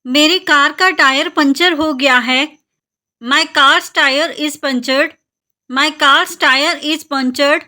मेरी कार का tyre puncture हो गया है। My car's tyre is punctured. My car's tyre is punctured.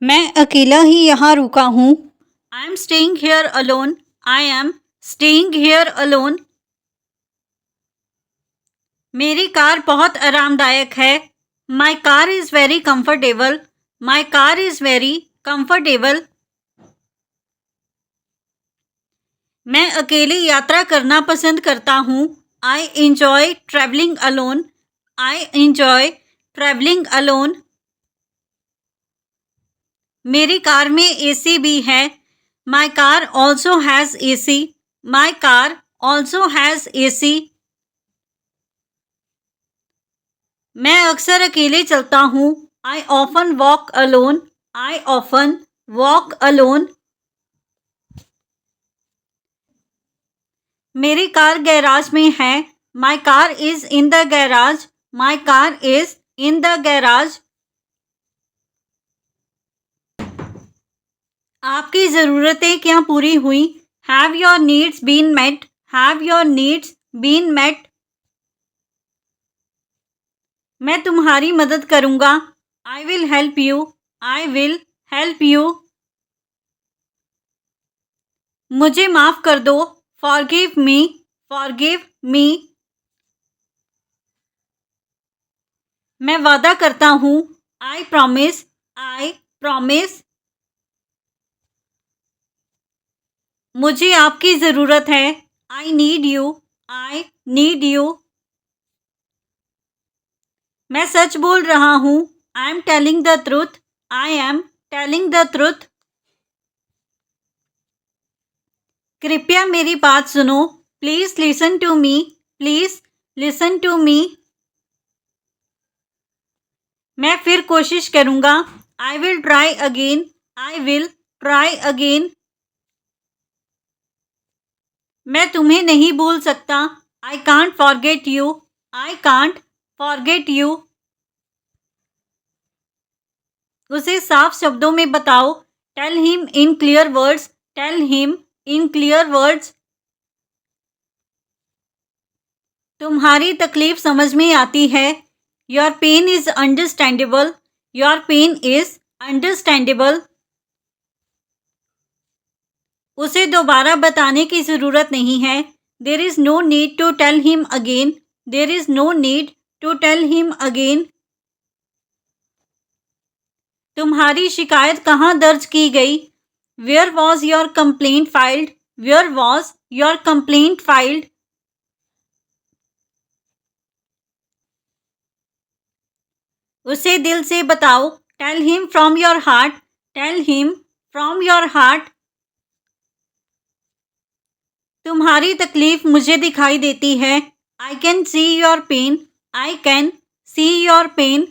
मैं अकेला ही यहाँ रुका हूँ। I am staying here alone. I am staying here alone. मेरी कार बहुत आरामदायक है। My car is very comfortable. My car is very comfortable. मैं अकेले यात्रा करना पसंद करता हूँ। I enjoy travelling alone. I enjoy travelling alone. मेरी कार में एसी भी है। My car also has AC. My car also has AC. मैं अक्सर अकेले चलता हूँ। I often walk alone. I often walk alone. मेरी कार गैराज में है। My car is in the garage. My car is in the garage. आपकी ज़रूरतें क्या पूरी हुई? Have your needs been met? Have your needs been met? मैं तुम्हारी मदद करूँगा। I will help you. I will help you. मुझे माफ़ कर दो। Forgive me. Forgive me. मैं वादा करता हूँ। I promise. I promise. मुझे आपकी ज़रूरत है। I need you. I need you. मैं सच बोल रहा हूँ। I am telling the truth. I am telling the truth. कृपया मेरी बात सुनो। Please listen to me. Please listen to me. मैं फिर कोशिश करूँगा। I will try again. I will try again. मैं तुम्हें नहीं भूल सकता। I can't forget you. I can't forget you. उसे साफ शब्दों में बताओ। Tell him in clear words. Tell him in clear words. तुम्हारी तकलीफ समझ में आती है। Your pain is understandable. Your pain is understandable. उसे दोबारा बताने की ज़रूरत नहीं है। There is no need to tell him again. There is no need to tell him again. तुम्हारी शिकायत कहाँ दर्ज की गई? Where was your complaint filed? Where was your complaint filed? उसे दिल से बताओ। Tell him from your heart. Tell him from your heart. तुम्हारी तकलीफ मुझे दिखाई देती है। I can see your pain. I can see your pain.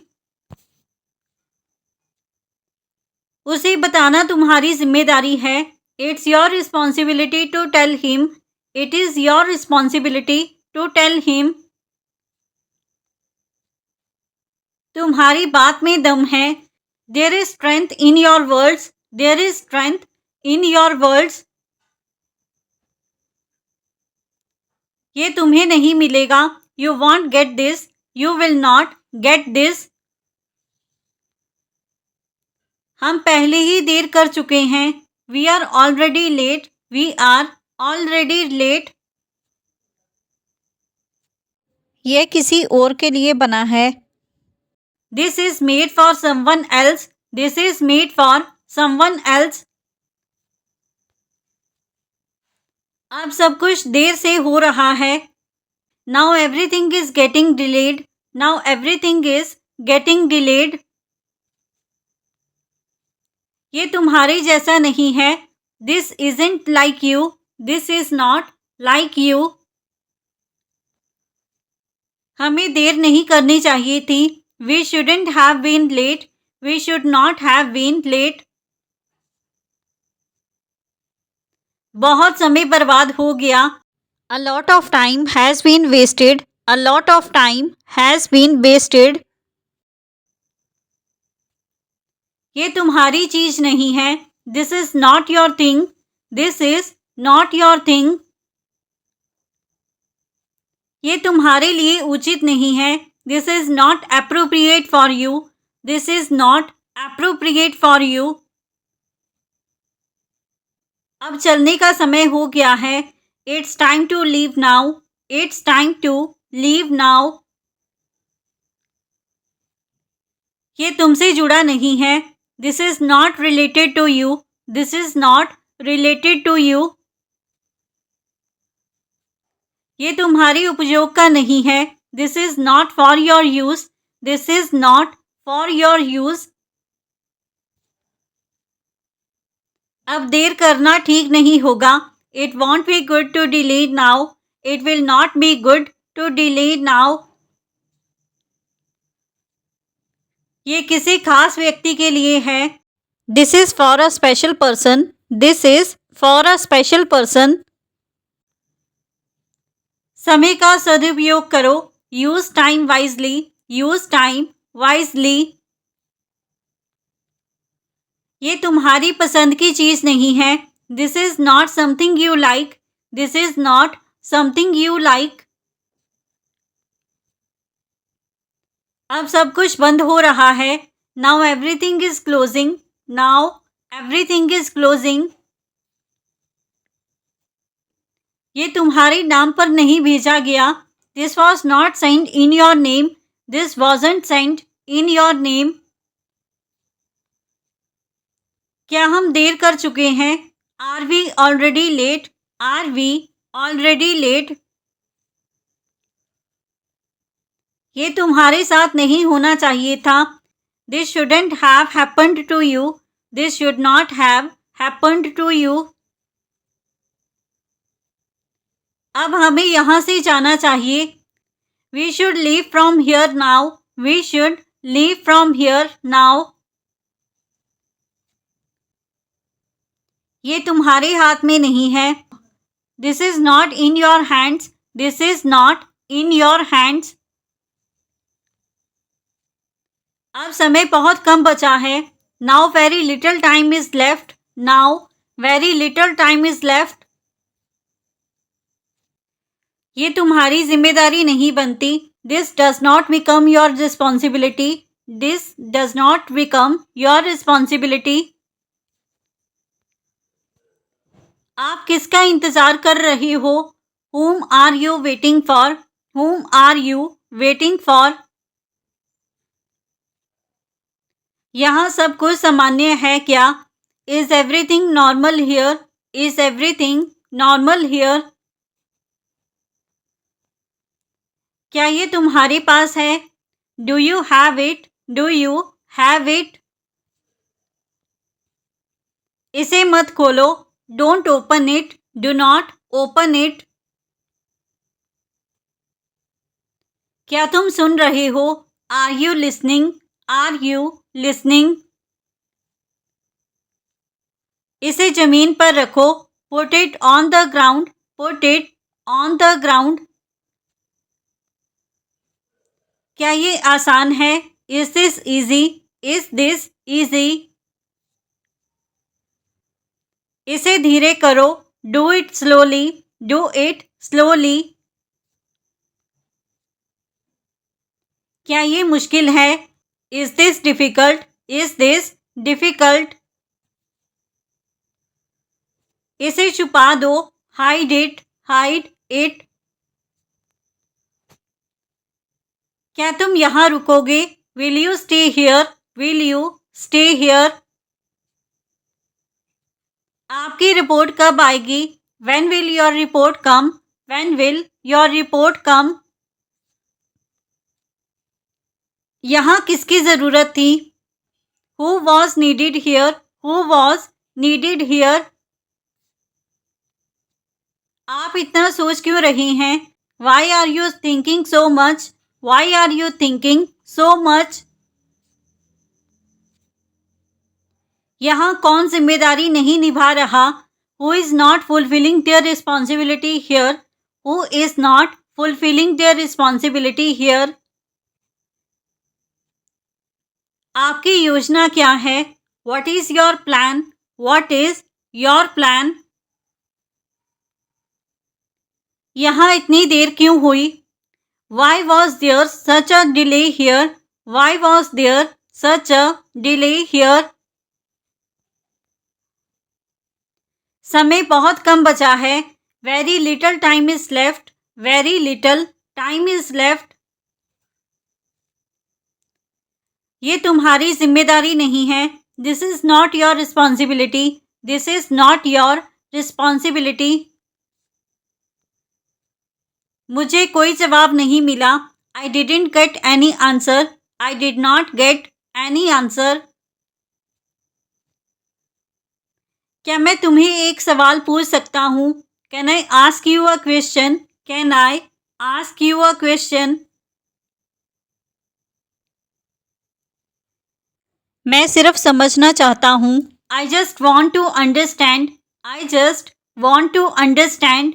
उसे बताना तुम्हारी जिम्मेदारी है। It's your responsibility to tell him. It is your responsibility to tell him. तुम्हारी बात में दम है। There is strength in your words. There is strength in your words. ये तुम्हें नहीं मिलेगा। You want gate this. You will not get this. हम पहले ही देर कर चुके हैं। We are already late. We are already late. यह किसी और के लिए बना है। This is made for someone else. This is made for someone else. अब सब कुछ देर से हो रहा है। Now everything is getting delayed. Now everything is getting delayed. ये तुम्हारे जैसा नहीं है। This isn't like you. This is not like you. हमें देर नहीं करनी चाहिए थी। We shouldn't have been late. We should not have been late. बहुत समय बर्बाद हो गया। A lot of time has been wasted. A lot of time has been wasted. ये तुम्हारी चीज नहीं है। This is not your thing. This is not your thing. ये तुम्हारे लिए उचित नहीं है। This is not appropriate for you. This is not appropriate for you. अब चलने का समय हो गया है। It's time to leave now. It's time to leave now. ये तुमसे जुड़ा नहीं है। This is not related to you. This is not related to you. ये तुम्हारी उपयोग का नहीं है। This is not for your use. This is not for your use. अब देर करना ठीक नहीं होगा। It won't be good to delay now. It will not be good to delay now. ये किसी खास व्यक्ति के लिए है। This is for a special person. This is for a special person. समय का सदुपयोग करो। Use time wisely. Use time wisely. ये तुम्हारी पसंद की चीज नहीं है। This is not something you like. This is not something you like. अब सब कुछ बंद हो रहा है। Now everything is closing. Now everything is closing. ये तुम्हारे नाम पर नहीं भेजा गया। This was not send in your name. This wasn't send in your name. क्या हम देर कर चुके हैं? Are we already late? Are we already late? ये तुम्हारे साथ नहीं होना चाहिए था। This shouldn't have happened to you. This should not have happened to you. अब हमें यहाँ से जाना चाहिए। We should leave from here now. We should leave from here now. ये तुम्हारे हाथ में नहीं है। This is not in your hands. This is not in your hands. अब समय बहुत कम बचा है। Now very little time is left. Now very little time is left. ये तुम्हारी जिम्मेदारी नहीं बनती। This does not become your responsibility. This does not become your responsibility. आप किसका इंतजार कर रहे हो? Whom are you waiting for? Whom are you waiting for? यहाँ सब कुछ सामान्य है क्या? Is everything normal here? Is everything normal here? क्या ये तुम्हारे पास है? Do you have it? Do you have it? इसे मत खोलो। Don't open it. Do not open it. क्या तुम सुन रहे हो? Are you listening? Are you listening? इसे जमीन पर रखो। Put it on the ground. Put it on the ground. क्या ये आसान है? Is this easy? Is this easy? इसे धीरे करो। Do it slowly. Do it slowly. क्या ये मुश्किल है? Is this difficult? Is this difficult? इसे छुपा दो। Hide it. Hide it. क्या तुम यहाँ रुकोगे? Will you stay here? Will you stay here? आपकी रिपोर्ट कब आएगी? When will your report come? When will your report come? यहाँ किसकी ज़रूरत थी? Who was needed here? Who was needed here? आप इतना सोच क्यों रही हैं? Why are you thinking so much? Why are you thinking so much? यहाँ कौन जिम्मेदारी नहीं निभा रहा? Who is not fulfilling their responsibility here? Who is not fulfilling their responsibility here? आपकी योजना क्या है? What is your plan? What is your plan? यहाँ इतनी देर क्यों हुई? Why was there such a delay here? Why was there such a delay here? समय बहुत कम बचा है. Very little time is left. Very little time is left. ये तुम्हारी जिम्मेदारी नहीं है. This is not your responsibility. This is not your responsibility. मुझे कोई जवाब नहीं मिला. I didn't get any answer. I did not get any answer. क्या मैं तुम्हें एक सवाल पूछ सकता हूँ? Can I ask you a question? Can I ask you a question? मैं सिर्फ समझना चाहता हूँ. I just want to understand. I just want to understand.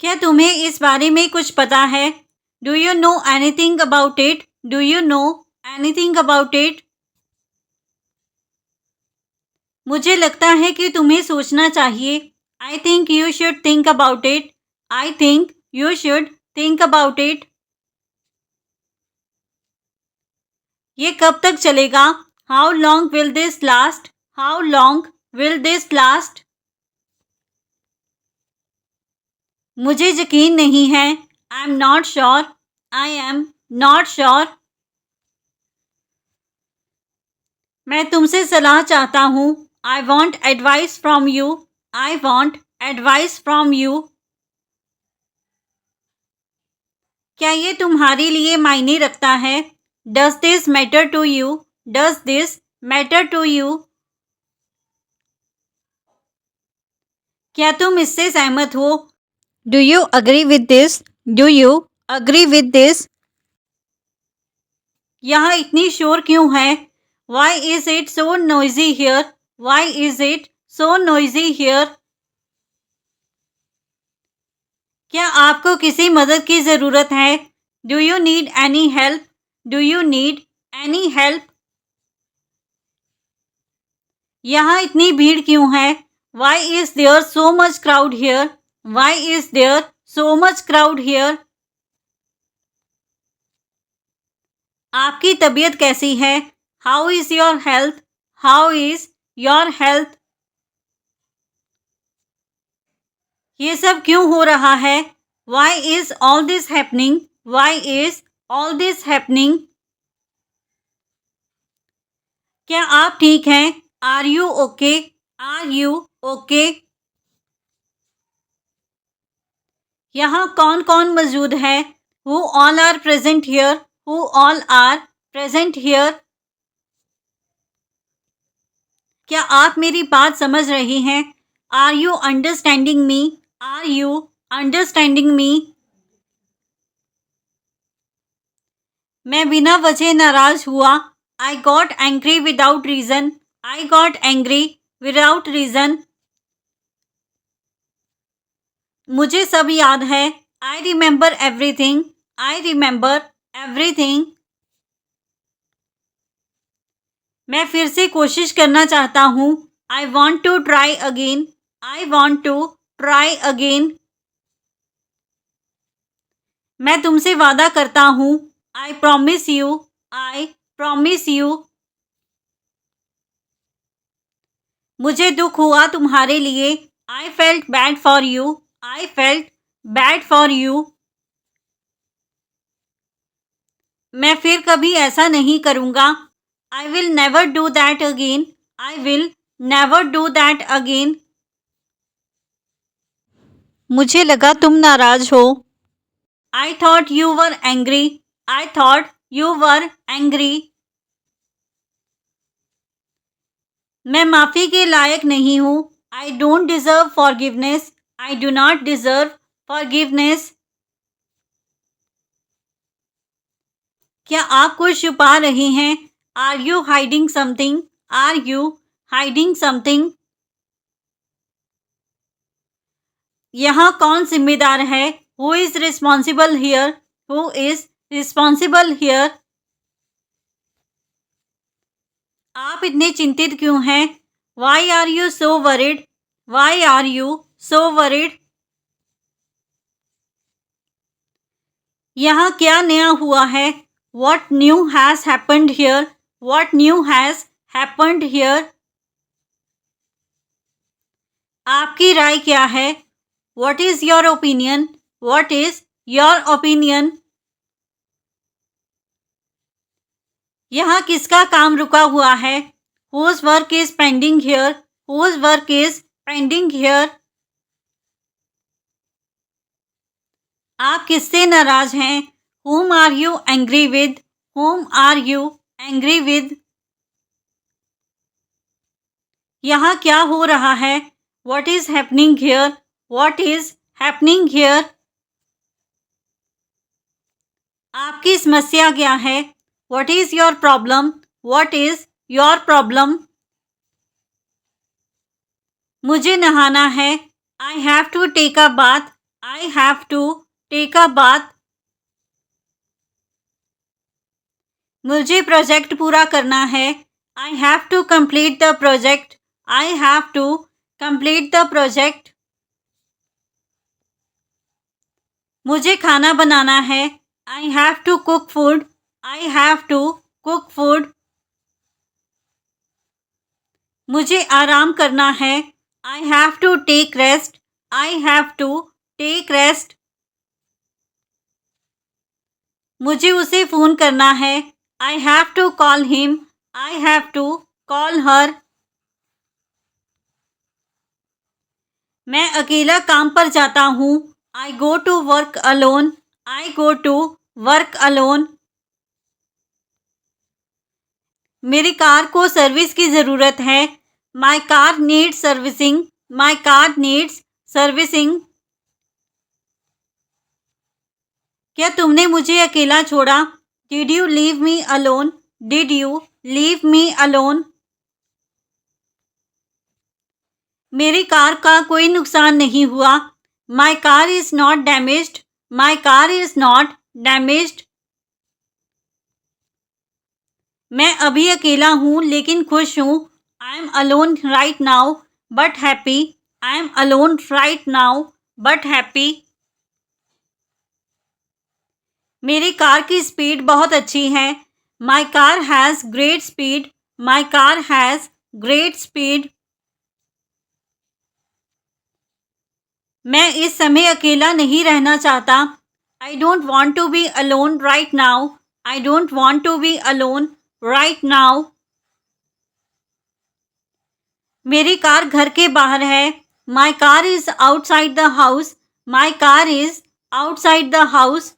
क्या तुम्हें इस बारे में कुछ पता है? Do you know anything about it? Do you know anything about it? मुझे लगता है कि तुम्हें सोचना चाहिए. I think you should think about it. I think you should think about it. ये कब तक चलेगा? How long will this last? How long will this last? मुझे यकीन नहीं है. I am not sure. I am not sure. मैं तुमसे सलाह चाहता हूँ. I want advice from you. I want advice from you. क्या ये तुम्हारे लिए मायने रखता है? Does this matter to you? Does this matter to you? क्या तुम इससे सहमत हो? Do you agree with this? Do you agree with this? यहाँ इतनी शोर क्यों है? Why is it so noisy here? Why is it so noisy here? क्या आपको किसी मदद की ज़रूरत है? Do you need any help? Do you need any help? यहाँ इतनी भीड़ क्यों है? Why is there so much crowd here? Why is there so much crowd here? आपकी तबीयत कैसी है? How is your health? How is your health? ये सब क्यों हो रहा है? Why is all this happening? Why is all this happening? क्या आप ठीक हैं? Are you okay? Are you okay? यहाँ कौन कौन मौजूद है? Who all are present here? Who all are present here? क्या आप मेरी बात समझ रहे हैं? Are you understanding me? Are you understanding me? मैं बिना वजह नाराज हुआ. I got angry without reason. I got angry without reason. मुझे सब याद है. I remember everything. I remember everything. मैं फिर से कोशिश करना चाहता हूँ. I want to try again. I want to try again. मैं तुमसे वादा करता हूँ. I promise you. I promise you. मुझे दुख हुआ तुम्हारे लिए. I felt bad for you. I felt bad for you. मैं फिर कभी ऐसा नहीं करूँगा. I will never do that again. I will never do that again. मुझे लगा तुम नाराज हो. I thought you were angry. I thought you were angry. मैं माफ़ी के लायक नहीं हूँ. I don't deserve forgiveness. I do not deserve forgiveness. क्या आप कुछ छुपा रहे हैं? Are you hiding something? Are you hiding something? यहाँ कौन जिम्मेदार है? Who is responsible here? Who is responsible here? आप इतने चिंतित क्यों हैं? Why are you so worried? Why are you so worried. यहाँ क्या नया हुआ है? What new has happened here? What new has happened here? आपकी राय क्या है? What is your opinion? What is your opinion? यहाँ किसका काम रुका हुआ है? Whose work is pending here? Whose work is pending here? आप किससे नाराज हैं? Whom are you angry with? Whom are you angry with? यहाँ क्या हो रहा है? What is happening here? What is happening here? आपकी समस्या क्या है? What is your problem? What is your problem? मुझे नहाना है. I have to take a bath. I have to take a bath. मुझे प्रोजेक्ट पूरा करना है. I have to complete the project. I have to complete the project. मुझे खाना बनाना है. I have to cook food. I have to cook food. मुझे आराम करना है. I have to take rest. I have to take rest. मुझे उसे phone करना है. I have to call him. I have to call her. मैं अकेला काम पर जाता हूँ. I go to work alone. I go to work alone. मेरी कार को सर्विस की ज़रूरत है. My car needs servicing. My car needs servicing. क्या तुमने मुझे अकेला छोड़ा? Did you leave me alone? Did you leave me alone? मेरी कार का कोई नुकसान नहीं हुआ. My car is not damaged. My car is not damaged. मैं अभी अकेला हूँ लेकिन खुश हूँ. I am alone right now but happy. I am alone right now but happy. मेरी कार की स्पीड बहुत अच्छी है. My car has great speed. My car has great speed. मैं इस समय अकेला नहीं रहना चाहता. I don't want to be alone right now. I don't want to be alone right now. मेरी कार घर के बाहर है. My car is outside the house. My car is outside the house.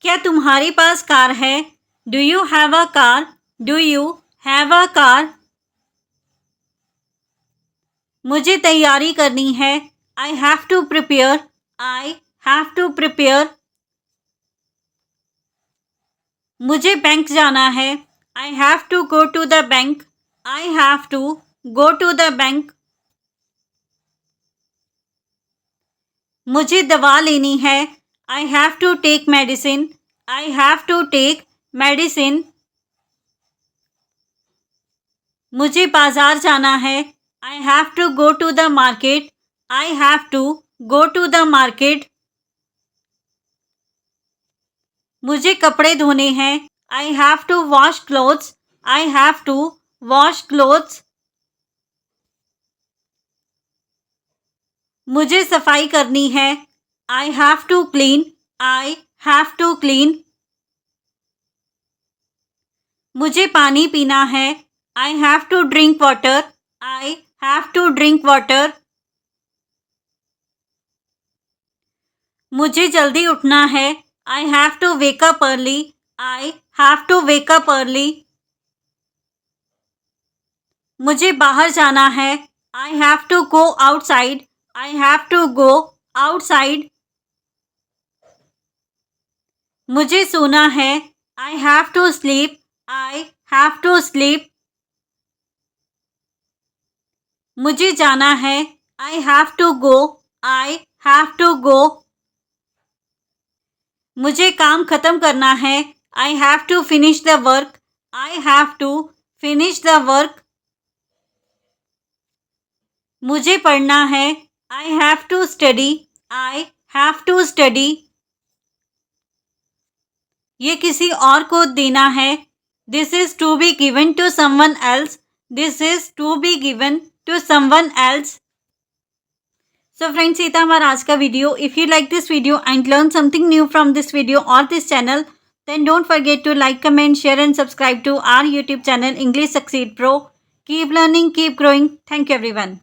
क्या तुम्हारे पास कार है? Do you have a car? Do you have a car? मुझे तैयारी करनी है. I have to prepare. I have to prepare. मुझे bank जाना है. I have to go to the bank. I have to go to the bank. मुझे दवा लेनी है. I have to take medicine. I have to take medicine. मुझे बाजार जाना है. I have to go to the market. I have to go to the market. मुझे कपड़े धोने हैं. I have to wash clothes. I have to wash clothes. मुझे सफाई करनी है. I have to clean. I have to clean. मुझे पानी पीना है. I have to drink water. I have to drink water. मुझे जल्दी उठना है. I have to wake up early. I have to wake up early. मुझे बाहर जाना है. I have to go outside. I have to go outside. मुझे सोना है. I have to sleep. I have to sleep. मुझे जाना है. I have to go. I have to go. मुझे काम खत्म करना है. I have to finish the work. I have to finish the work. मुझे पढ़ना है, I have to study, I have to study. ये किसी और को देना है, this is to be given to someone else, this is to be given to someone else. So friends, ये था हमारा आज का video. If you like this video and learn something new from this video और this channel, then don't forget to like, comment, share and subscribe to our YouTube channel English Succeed Pro. Keep learning, keep growing. Thank you everyone.